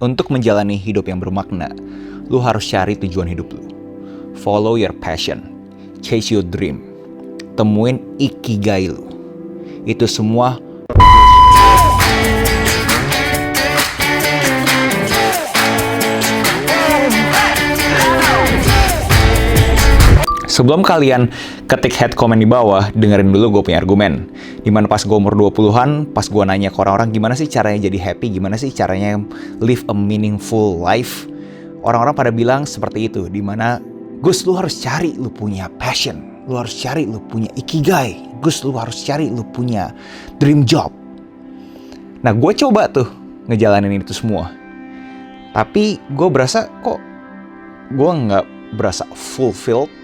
Untuk menjalani hidup yang bermakna, lu harus cari tujuan hidup lu. Follow your passion, chase your dream, temuin ikigai lu. Itu semua Sebelum kalian ketik head comment di bawah, dengerin dulu gue punya argumen. Dimana pas gue umur 20-an, pas gue nanya ke orang-orang gimana sih caranya jadi happy, gimana sih caranya live a meaningful life, orang-orang pada bilang seperti itu. Dimana, Gus, lu harus cari lu punya passion, lu harus cari lu punya ikigai, Gus, lu harus cari lu punya dream job. Nah, gue coba tuh ngejalanin itu semua. Tapi gue berasa kok gue nggak berasa fulfilled.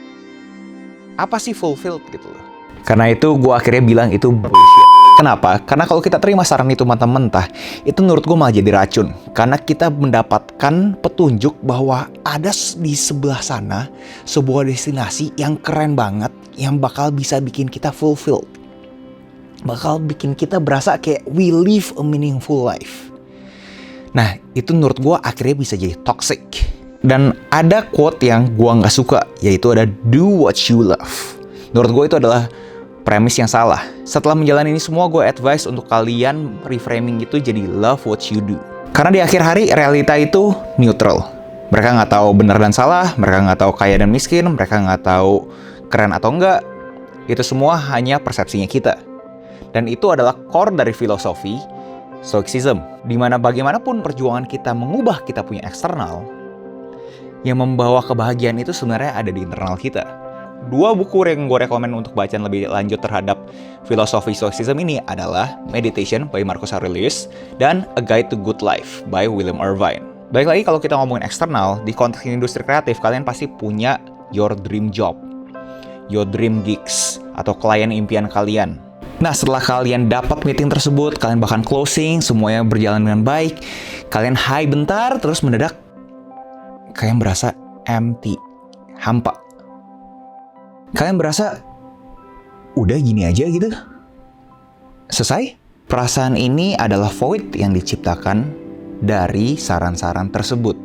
Apa sih fulfilled gitu loh. Karena itu gue akhirnya bilang itu bullshit. Kenapa? Karena kalau kita terima saran itu mentah-mentah, itu menurut gue malah jadi racun. Karena kita mendapatkan petunjuk bahwa ada di sebelah sana sebuah destinasi yang keren banget, yang bakal bisa bikin kita fulfilled. Bakal bikin kita berasa kayak we live a meaningful life. Nah, itu menurut gue akhirnya bisa jadi toxic. Dan ada quote yang gue gak suka, yaitu ada do what you love. Menurut gue itu adalah premis yang salah. Setelah menjalani ini semua, gue advise untuk kalian reframing itu jadi love what you do. Karena di akhir hari, realita itu neutral. Mereka gak tahu benar dan salah, mereka gak tahu kaya dan miskin, mereka gak tahu keren atau enggak. Itu semua hanya persepsinya kita. Dan itu adalah core dari filosofi Stoicism, dimana bagaimanapun perjuangan kita mengubah kita punya eksternal, yang membawa kebahagiaan itu sebenarnya ada di internal kita. Dua buku yang gue rekomen untuk bacaan lebih lanjut terhadap filosofi Stoicism ini adalah Meditation by Marcus Aurelius dan A Guide to Good Life by William Irvine. Baik lagi kalau kita ngomongin eksternal, di konteks industri kreatif kalian pasti punya your dream job, your dream gigs, atau klien impian kalian. Nah, setelah kalian dapat meeting tersebut, kalian bahkan closing, semuanya berjalan dengan baik, kalian high bentar, terus mendadak kalian berasa empty, hampa. Kalian berasa udah gini aja gitu, selesai. Perasaan ini adalah void yang diciptakan dari saran-saran tersebut.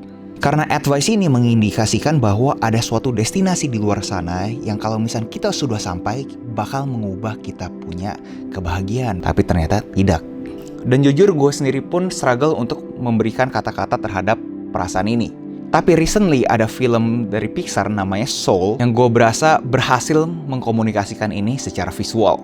Karena advice ini mengindikasikan bahwa ada suatu destinasi di luar sana yang kalau misalnya kita sudah sampai bakal mengubah kita punya kebahagiaan. Tapi ternyata tidak. Dan jujur gue sendiri pun struggle untuk memberikan kata-kata terhadap perasaan ini. Tapi recently ada film dari Pixar namanya Soul yang gue berasa berhasil mengkomunikasikan ini secara visual.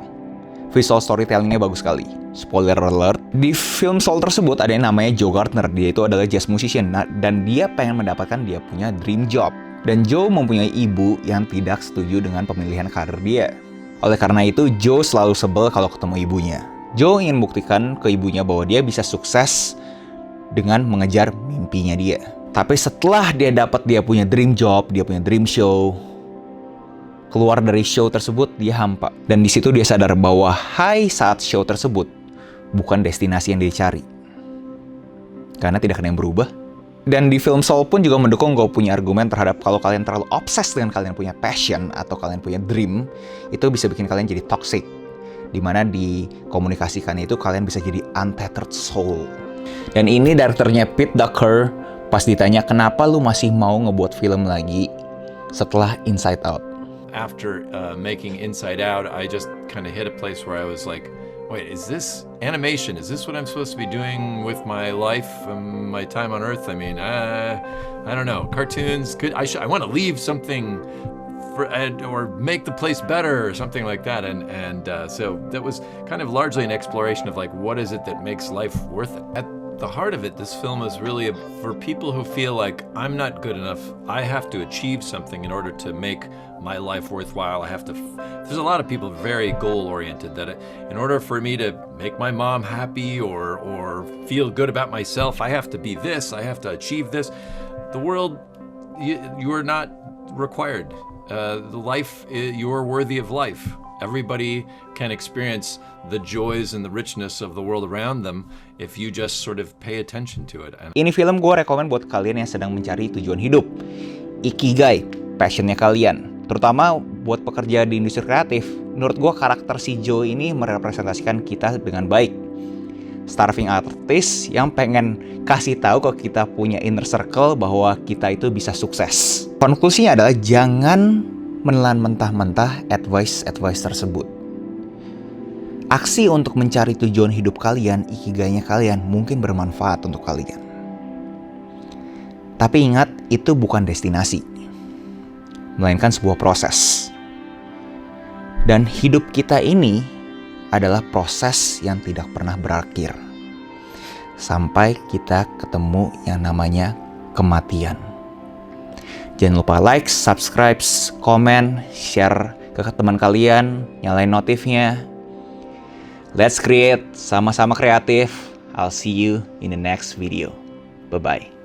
Visual storytellingnya bagus sekali. Spoiler alert, di film Soul tersebut ada yang namanya Joe Gardner. Dia itu adalah jazz musician dan dia pengen mendapatkan dia punya dream job. Dan Joe mempunyai ibu yang tidak setuju dengan pemilihan karir dia. Oleh karena itu, Joe selalu sebel kalau ketemu ibunya. Joe ingin buktikan ke ibunya bahwa dia bisa sukses dengan mengejar mimpinya dia. Tapi setelah dia dapat dia punya dream job, dia punya dream show, keluar dari show tersebut, dia hampa. Dan di situ dia sadar bahwa high saat show tersebut bukan destinasi yang dia cari. Karena tidak ada yang berubah. Dan di film Soul pun juga mendukung gue punya argumen terhadap kalau kalian terlalu obses dengan kalian punya passion atau kalian punya dream, itu bisa bikin kalian jadi toxic. Dimana dikomunikasikan itu kalian bisa jadi untethered soul. Dan ini directornya Pete Docter pas ditanya kenapa lu masih mau ngebuat film lagi setelah Inside Out. After making Inside Out, I just kind of hit a place where I was like, wait, is this animation? Is this what I'm supposed to be doing with my life and my time on Earth? I mean, I don't know. Cartoons, I want to leave something or make the place better or something like that. And so that was kind of largely an exploration of like, what is it that makes life worth it? At the heart of it, this film is really for people who feel like I'm not good enough. I have to achieve something in order to make my life worthwhile. There's a lot of people very goal-oriented that in order for me to make my mom happy or feel good about myself, I have to be this, I have to achieve this. The world, you are not required. The life, you're worthy of life. Everybody can experience the joys and the richness of the world around them if you just sort of pay attention to it. Ini film gue rekomen buat kalian yang sedang mencari tujuan hidup. Ikigai, passionnya kalian. Terutama buat pekerja di industri kreatif. Menurut gue karakter si Joe ini merepresentasikan kita dengan baik. starving artist yang pengen kasih tahu kalau kita punya inner circle bahwa kita itu bisa sukses. Konklusinya adalah jangan menelan mentah-mentah advice tersebut. Aksi untuk mencari tujuan hidup kalian, ikigainya kalian mungkin bermanfaat untuk kalian. Tapi ingat, itu bukan destinasi, melainkan sebuah proses. Dan hidup kita ini adalah proses yang tidak pernah berakhir sampai kita ketemu yang namanya kematian. Jangan lupa like, subscribe, komen, share ke teman kalian, nyalain notifnya. Let's create, sama-sama kreatif. I'll see you in the next video. Bye-bye.